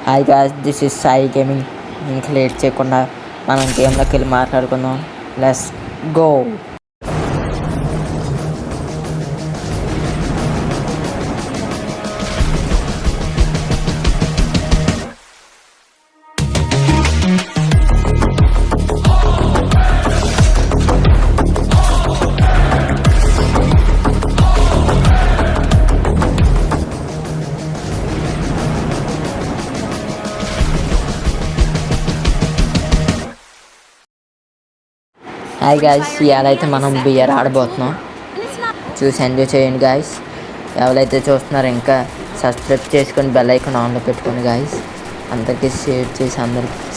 Hi guys, this is Sai gaming. ఇంకా late చేయకుండా మనం గేమ్లోకి వెళ్ళి మాట్లాడుకుందాం. Let's go. హాయ్ గాయ్స్, ఇవాళ అయితే మనం బియర్ ఆడబోతున్నాం. చూసి ఎంజాయ్ చేయండి గాయ్స్. ఎవరైతే చూస్తున్నారో ఇంకా సబ్స్క్రైబ్ చేసుకొని బెల్ ఐకాన్ ఆన్లో పెట్టుకోండి గాయ్స్. అందరికీ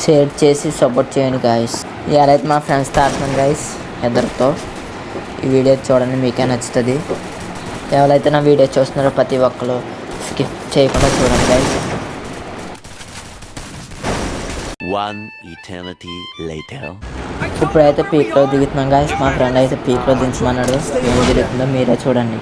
షేర్ చేసి సపోర్ట్ చేయండి గాయ్స్. ఇవాళ అయితే మా ఫ్రెండ్స్తో ఆడుతున్నాను గాయ్స్, ఇద్దరితో. ఈ వీడియో చూడండి, మీకే నచ్చుతుంది. ఎవరైతే నా వీడియో చూస్తున్నారో ప్రతి ఒక్కరు స్కిప్ చేయకుండా చూడండి గాయ్స్. ఇప్పుడైతే పీక్లో దిగుతున్నాం గాయస్. మా ఫ్రెండ్ అయితే పీక్లో దించమన్నాడు. ఏం జరుగుతుందో మీరే చూడండి.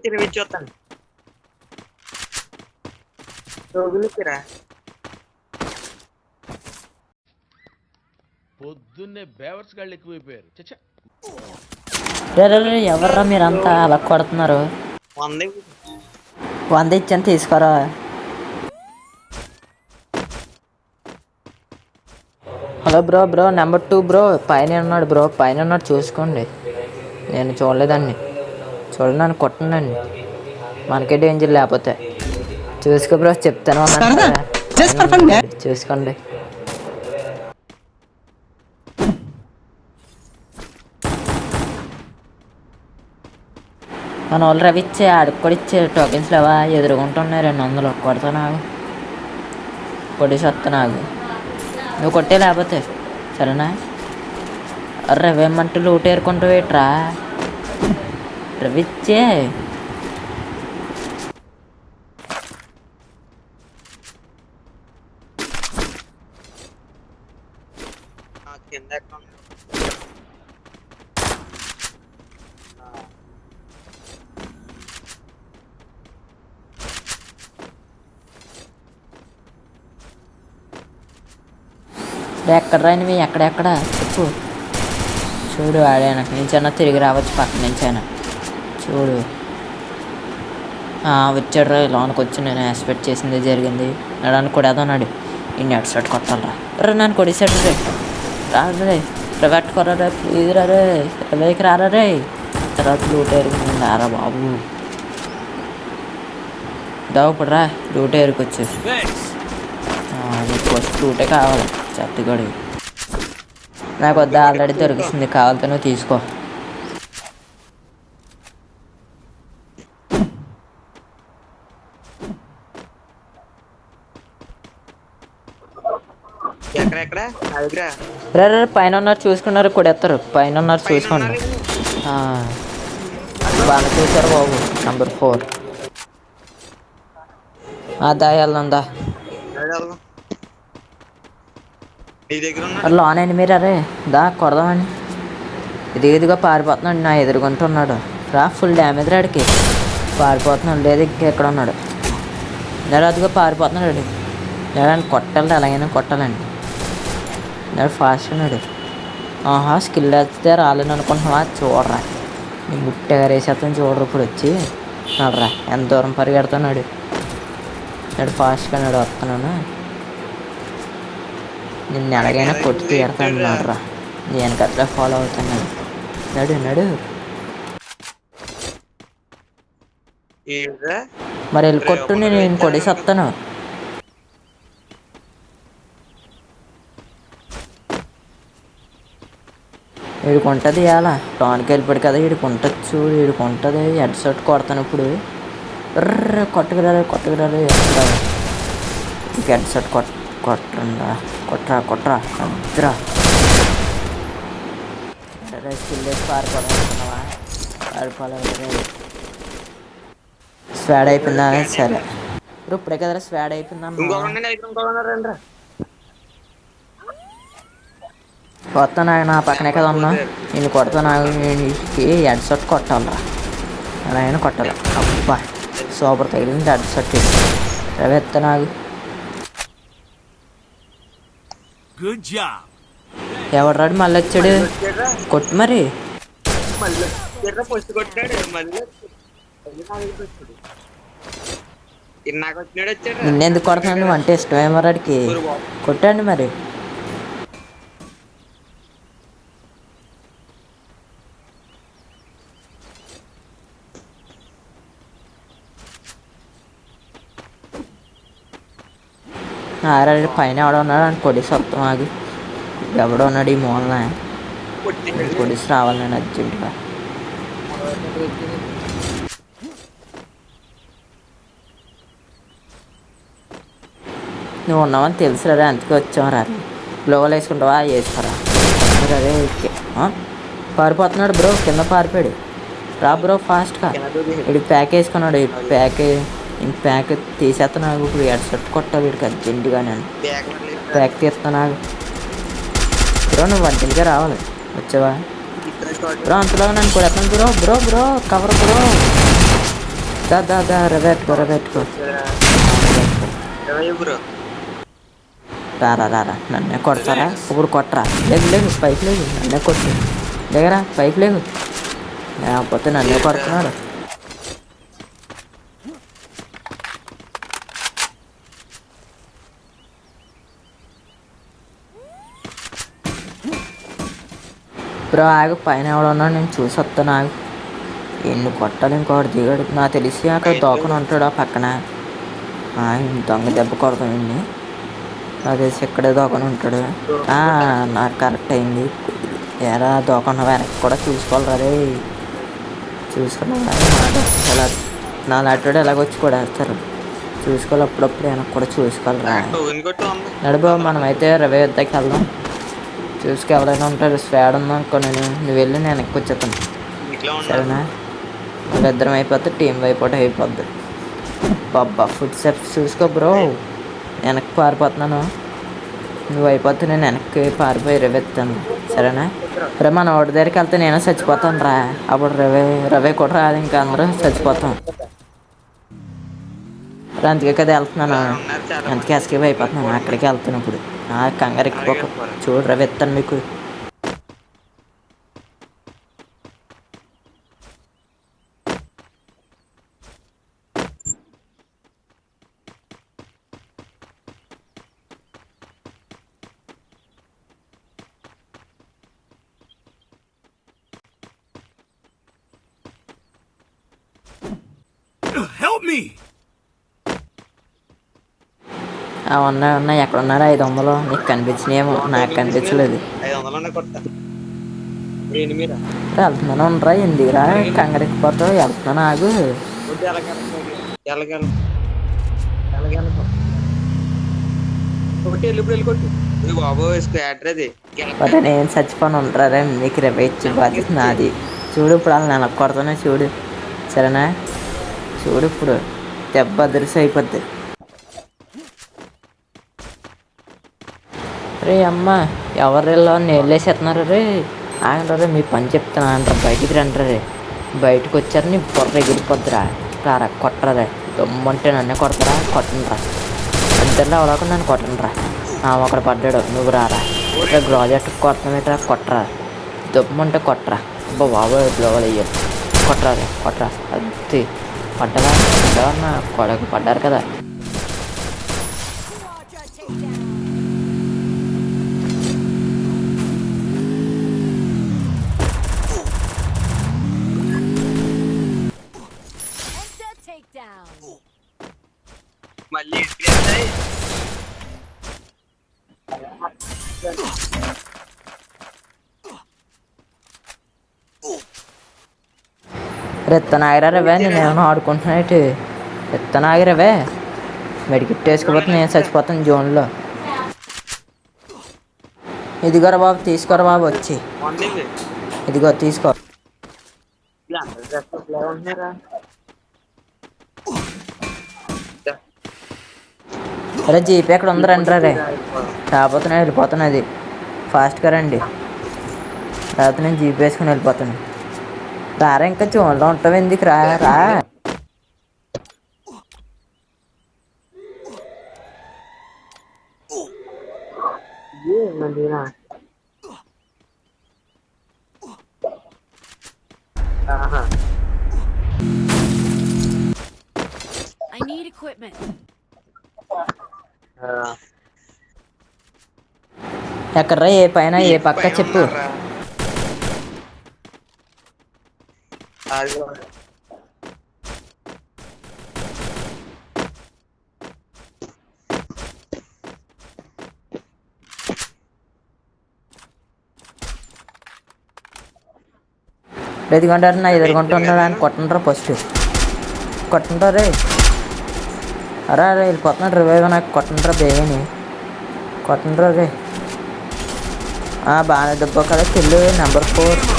తిరిగిచ్చేస్తాను పొద్దున్నే బేవర్స్ గాళ్ళు ఎక్కువైపోయారు. ఎవర్రా మీరంతా అలా కొడుతున్నారు? 100 ఇచ్చాను, తీసుకోరా. Hello bro, number 2 bro. పైన ఉన్నాడు బ్రో, పైన ఉన్నాడు, చూసుకోండి. నేను చూడలేదండి, చూడండి, నన్ను కొట్టండి. మనకే డేంజర్ లేకపోతే. చూసుకో బ్రో, చెప్తాను, చూసుకోండి. మన వాళ్ళు రవి ఇచ్చే ఆడికి కూడా ఇచ్చే టోకెన్స్ లేవా? ఎదురుగుంటున్నాయి 200 కొడతా. నాకు కొట్టేసి వస్తా. నాకు నువ్వు కొట్టే లేకపోతే సరేనా? రవి ఏమంటూ లూట్ ఏరుకుంటూ వేట్రా. రవి ఇచ్చే ఎక్కడ రానివి, ఎక్కడెక్కడ చెప్పు. చూడు, ఆడే వెనక నుంచైనా తిరిగి రావచ్చు, పక్క నుంచైనా. చూడు, వచ్చాడు రా. లోనికి వచ్చి నేను ఎక్స్పెక్ట్ చేసింది జరిగింది. నన్ను కొడేదన్నాడు. ఈ నెట్ షర్ట్ కొట్టాలరా. రే నన్ను కొడేసాడు రే. రారే పెట్టుకోరా రే, ప్లీజ్ రా రే. రవేకి రారా రే. తర్వాత లూట్ ఏరుకుంది. రారా బాబు, దావుప్పుడు రా. లూట్ ఏరుకొచ్చు. ఫస్ట్ లూటే కావాలి. చెత్తగడి నాకు వద్ద, ఆల్రెడీ దొరికిస్తుంది. కావాలంటే నువ్వు తీసుకో. పైన ఉన్నారు, చూసుకున్నారు, కొడేస్తారు. పైన ఉన్నారు, చూసుకోండి. బాగా చూసారు బాబు. నెంబర్ 4 దా వెళ్దా. లోన్ అండి మీరు. అరే దా కొడదామని. ఇదిగా పారిపోతున్నాడు. నా ఎదురుగుంటున్నాడు రా. ఫుల్ డ్యామేజ్ రాడికి. పారిపోతున్నాడు. లేదు ఇంకా ఎక్కడ ఉన్నాడు. నేను అదిగా పారిపోతున్నాడు. నేను కొట్టాలి, ఎలాగైనా కొట్టాలండి. నేను ఫాస్ట్ ఉన్నాడు. స్కిల్ వేస్తే రాలేను అనుకుంటున్నావా? చూడరా, నీ ముట్టగా రేసేస్తాను. చూడరు ఇప్పుడు వచ్చి నడరా. ఎంత దూరం పరిగెడుతున్నాడు. నేను ఫాస్ట్గా నాడు వస్తున్నాను. నిన్ను ఎలాగైనా కొట్టి తీరుతాను. నడరా, నేను అట్లా ఫాలో అవుతున్నాను. నడు మరి వెళ్ళి కొట్టు. నేను కొట్టేసి వస్తాను. వీడుకుంటుంది ఇవాళ. లోనికి వెళ్ళిపోయాడు కదా, వీడుకుంటుంది. చూడు, వీడుకుంటుంది. హెడ్ షాట్ కొడతాను ఇప్పుడు. కొట్టుకురాలి. హెడ్ షాట్ కొట్టరా. అద్రా. స్కిల్ వేసి పారిపోవాలనుకున్నావా? పారిపోవాలి. స్వాడ్ అయిపోయిందా? సరే ఇప్పుడే కదరా స్వాడ్ అయిపోయిందమ్మా. ఇంకొకటి ఇంకొకటి రండి రా. కొత్త నా పక్కనే కదా ఉన్నా, నేను కొడతా. నాకు హెడ్ షాట్ కొట్టాలరా, అలా అయినా కొట్టాలి. అబ్బా సూపర్ తగిలింది హెడ్ షాట్. రవి ఎత్త నాకు Good job. ఎవడు రాడు మళ్ళీ వచ్చాడు. వచ్చాడురా. కొట్టు మరి. మళ్ళీ వచ్చాడురా, ఫస్ట్ కొట్టాడు మళ్ళీ వచ్చాడు. ఇన్నాక వచ్చినాడు వచ్చాడు. నిన్నెందుకు కొడుతున్నాను నువ్వు అంటే ఇష్టమేమో రాడికి. కొట్టండి మరి. ఆరాడు పైన ఎవడో ఉన్నాడు అని కొడిసి వస్తాం. ఆగి ఎవడో ఉన్నాడు ఈ మూలన. కొడిసి రావాలి నేను అర్జెంటుగా. నువ్వు ఉన్నావని తెలుసురా, అందుకే వచ్చాం రా. గ్లోవల్ వేసుకుంటావా? వేసుకోరా. అదే ఓకే. పారిపోతున్నాడు బ్రో, కింద పారిపోయాడు. రా బ్రో ఫాస్ట్గా. ఇటు ప్యాక్ వేసుకున్నాడు. ప్యాక్ తీసేస్తున్నాడు. ఇప్పుడు హెడ్ షాట్ కొట్టాలి వీడికి అర్జెంటుగా. నేను ప్యాక్ తీస్తున్నాను బ్రో. నువ్వు అర్జెంట్గా రావాలి. వచ్చావా బ్రో? అంతలో నన్ను కొడతాను bro. Bro bro cover bro. దా రవెట్టుకో. బ్రో రారా నన్నే కొడతారా? ఇప్పుడు కొట్టరా. లేదు పైకి లేదు, నన్నే కొట్టు. లేగరా పైకి లేదు, లేకపోతే నన్నే కొడుతున్నాడు. బ్రో ఆగు, పైన ఎవడున్నాడు నేను చూసి వస్తాను. ఆగు, ఎన్ని కొట్టాలి. ఇంకోటి దిగాడు నాకు తెలిసి. అక్కడ దోకని ఉంటాడు ఆ పక్కన. దొంగ దెబ్బ కొడతానండి. నాకు తెలిసి ఇక్కడే దోకని ఉంటాడు. నాకు కరెక్ట్ అయింది. ఎలా దోకన్నా వెనక్కి కూడా చూసుకోవాలి రే. చూసుకున్నా ఎలా నా లాంటి ఎలాగొచ్చి కూడా వేస్తారు. చూసుకోవాలి అప్పుడప్పుడు వెనక్కి కూడా చూసుకోవాలిరా. నడుబాబు మనమైతే రవి వద్దకి వెళ్దాం. చూసుకు ఎవరైనా ఉంటారు. స్వాడ్ ఉందా అనుకో, నువ్వు వెళ్ళి నేను వెనక్కి వచ్చేస్తాను. సరేనా? వాళ్ళిద్దరం అయిపోతే టీం అయిపోతే అయిపోద్ది. బాబా ఫుడ్ స్టెప్స్ చూసుకో బ్రో. వెనక్కి పారిపోతున్నాను. నువ్వు అయిపోతే నేను వెనక్కి పారిపోయి రవెత్తాను. సరేనా? రే మన ఒకటి దగ్గరికి వెళ్తే నేను చచ్చిపోతాను రా. అప్పుడు రవి కూడా రాదు, ఇంకా అందరూ చచ్చిపోతాం. అందుకే కదా వెళ్తున్నాను. అందుకే ఎస్కేప్ అయిపోతున్నాను. అక్కడికి వెళ్తాను ఇప్పుడు. కంగారు ఎక్కిపోక. చూడు రవి ఎత్తాను మీకు. Help me. ఉన్నాయి ఎక్కడ ఉన్నారు? 500 నీకు కనిపించినాయేమో, నాకు కనిపించలేదు. వెళ్తున్నాను ఉండరా. ఎందుకురా కంగారు ఎక్కిపోతావు? వెళ్తున్నాను ఆగు. బట్ నేను చచ్చిపోను ఉంటారా. మీకు రేపు ఇచ్చి బాధ్యత నాది. చూడు ఇప్పుడు వాళ్ళు నెలకు కొడతానే చూడు. సరేనా? చూడు ఇప్పుడు దెబ్బ అదృశ్యం అయిపోద్ది. రే అమ్మ ఎవరిలో నీళ్ళేసేస్తున్నారు రే. ఆగంటారు, మీ పని చెప్తాను అంటారు. బయటికి రంటారు రే. బయటకు వచ్చారు నీ బొర్ర ఎగిరిపోద్దురా. రారా కొట్టరా. దమ్మంటే నన్నే కొడతారా? కొట్టండిరా. ఇద్దరిలో అవడానికి నన్ను కొట్టండిరా. ఒకడు పడ్డాడు, నువ్వు రారా. ఇక్కడ గ్రాజెట్ కొట్టమేట్రా. కొట్టరా. దమ్మంటే కొట్టరా. అబ్బా బాబోయ్ గ్లోవల్ అయ్యారు. కొట్టరా రే కొట్టరా. అది పడ్డరా. నా కొడకు పడ్డారు కదా. మళ్ళీ రెత్తనాగిరవే. నేనేమన్నా ఆడుకుంటున్నాయి. రెత్తనాగిరవే. మెడికిట్ వేసుకోపోతే నేను చచ్చిపోతాను జోన్లో. ఇదిగోరా బాబు, తీసుకోరా బాబు వచ్చి. ఇదిగో తీసుకో. అరే జీప్ ఎక్కడ ఉంది రండి రే రాబోతున్నా వెళ్ళిపోతున్నది ఫాస్ట్గా రండి తర్వాత నేను జీప్ వేసుకుని వెళ్ళిపోతాను రారా ఇంకా జోన్లో ఉంటావు ఎందుకు రా రా మళ్ళీనా ఆహా I need equipment. ఎక్కడ్రా ఏ పైన ఏ పక్క చెప్పు ఎదుగుంటారు నా ఎదురుకుంటున్నాడు అని కొట్టండ్రా ఫస్ట్ కొట్టండ్రా రే అరే అరే వెళ్ళిపోతున్నాడు రివైవ్ నాకు కొట్టండ్రా బేగని కొట్టండ్రా రే బాగానే దెబ్బ కదా కిల్లు నెంబర్ 4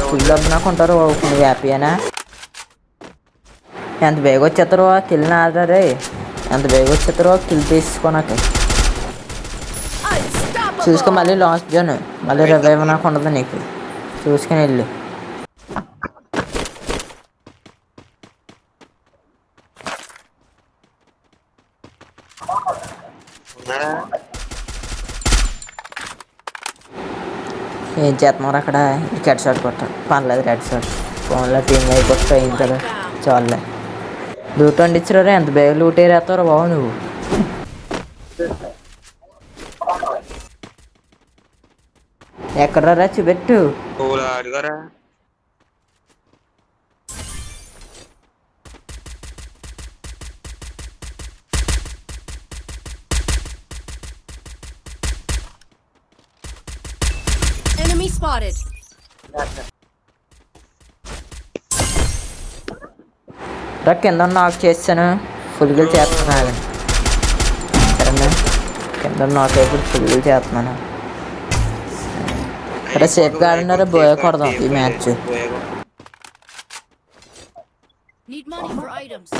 కిల్ దెబ్బనాకు ఉంటారు నువ్వు హ్యాపీయేనా ఎంత బేగ వచ్చేస్తారో కిల్ నాదరా రే ఎంత బేగ వచ్చేస్తారో కిల్ తీసుకోనాక చూసుకో మళ్ళీ లాస్ట్ జోన్ మళ్ళీ రివైవ్ నాకు ఉండదు నీకు చూసుకుని వెళ్ళు ఏం చేస్తున్నారు అక్కడ రెడ్ షాట్ కొట్ట పర్లేదు రెడ్ షాట్ ఫోన్లో టీమ్ అయిపోతే అయింది కదా చాలే లూట్ వండిచ్చారు ఎంత బేగ లూట్ వేరేస్తారో బాబు నువ్వు ఎక్కడరా చూపెట్టు అడుగరా Enemy spotted. రా కింద నాక్ చేస్తాను ఫుల్గా చేస్తున్నాను సరేనా కింద నాక్ అయిపోయి ఫుల్గా చేస్తున్నాను అరే సేఫ్గా ఆడినారా బోయ కొడదాం ఈ match Need money for items.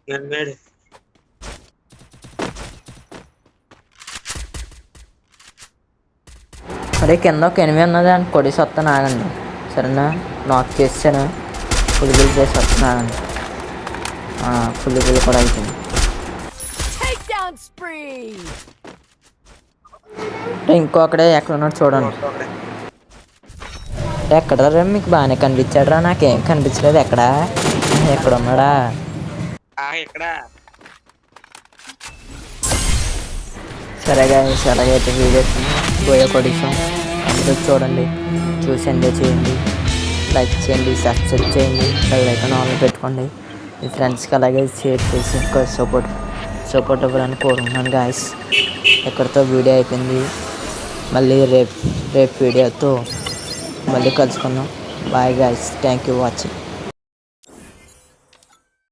నన్నేడు అరే కింద ఒక ఎనిమిది ఉన్నది అని కొడిసి వస్తాను ఆగండి సరేనా నాక్ చేసాను ఫుల్ బిల్ చేసి వస్తాను ఆగండి ఫుల్ బిల్ కూడా అయిపోయింది Takedown spree. ఇంకో అక్కడే ఎక్కడ ఉన్నాడు చూడండి ఎక్కడరా మీకు బాగానే కనిపించాడు రా నాకేం కనిపించలేదు ఎక్కడ ఉన్నాడా ఇక్కడ సరే గాయస్ అలాగైతే వీడియో పోయే కొడిసాం అందరూ చూడండి చూసి ఎంజాయ్ చేయండి లైక్ చేయండి సబ్స్క్రైబ్ చేయండి బెల్ ఐకాన్ ఆన్లో పెట్టుకోండి మీ ఫ్రెండ్స్కి అలాగే షేర్ చేసి ఇంకా సపోర్ట్ ఇవ్వాలని కోరుకుంటున్నాను గాయస్ ఎక్కడితో వీడియో అయిపోయింది మళ్ళీ రేపు వీడియోతో మళ్ళీ కలుసుకుందాం bye guys thank you watching